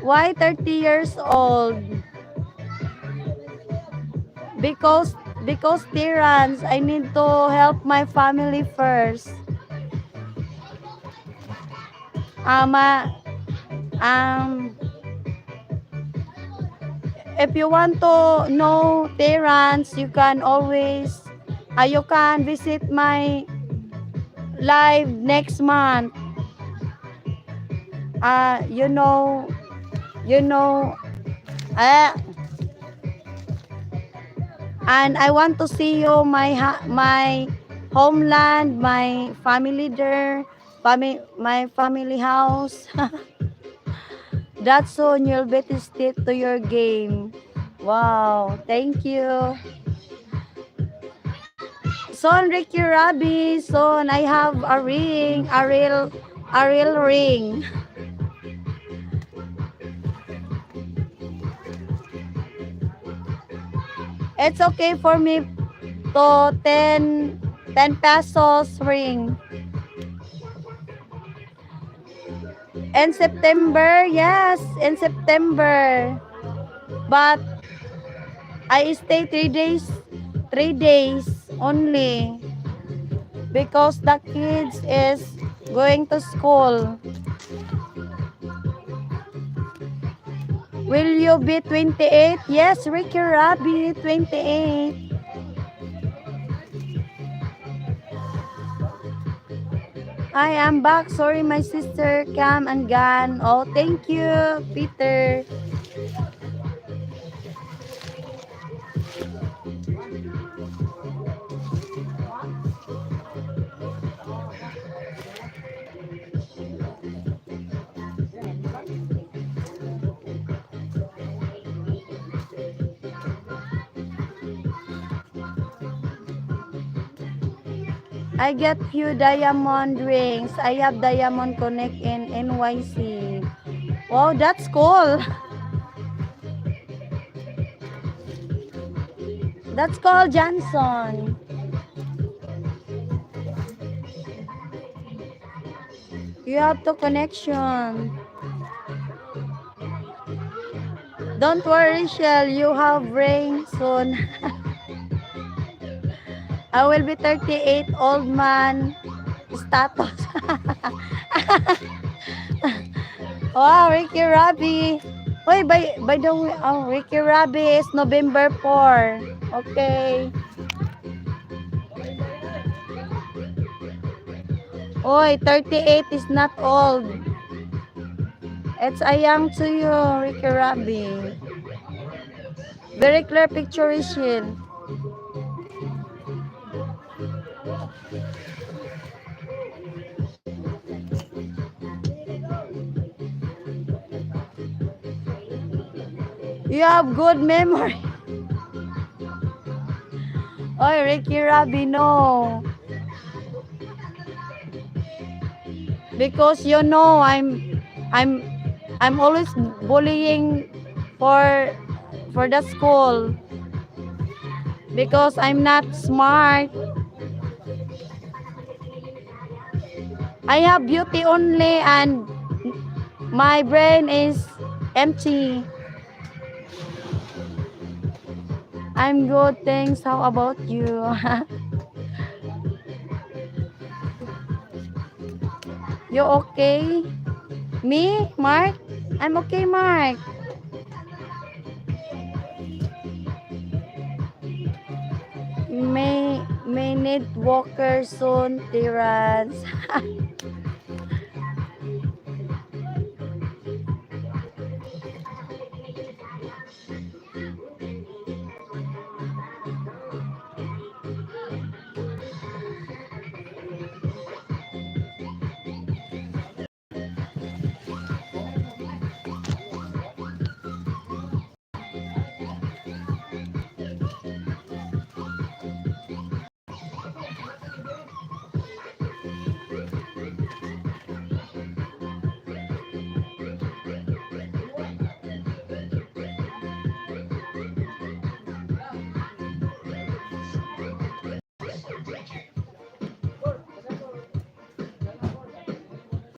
Why 30 years old? Because Terrence, I need to help my family first. Um, if you want to know Terrence, you can always you can visit my live next month. You know, uh, and I want to see you my homeland, my family there, my family house. That's soon you'll be tested to your game. Wow, thank you. Son Ricky Rabi, son, I have a ring, a real ring. It's okay for me to 10 pesos ring. In September, yes, in September. But I stay 3 days only because the kids is going to school. Will you be 28? Yes, Ricky Rabi, 28. I am back. Sorry, my sister came and gone. Oh, thank you, Peter. I get few diamond rings. I have Diamond Connect in NYC. Wow, that's cool. That's called Johnson. You have to connection. Don't worry, Shell. You have ring soon. I will be 38 old man status. Wow, Ricky Rabi. Wait, by the way, oh, Ricky Rabi is November 4. Okay. Oy, 38 is not old. It's a young to you, Ricky Rabi. Very clear picture, Rachel. You have good memory. Oy, Ricky Rabi, no. Because you know I'm always bullying for the school because I'm not smart. I have beauty only and my brain is empty. I'm good, thanks. How about you? You okay? Me, Mark? I'm okay, Mark. May need walker soon, Terrence.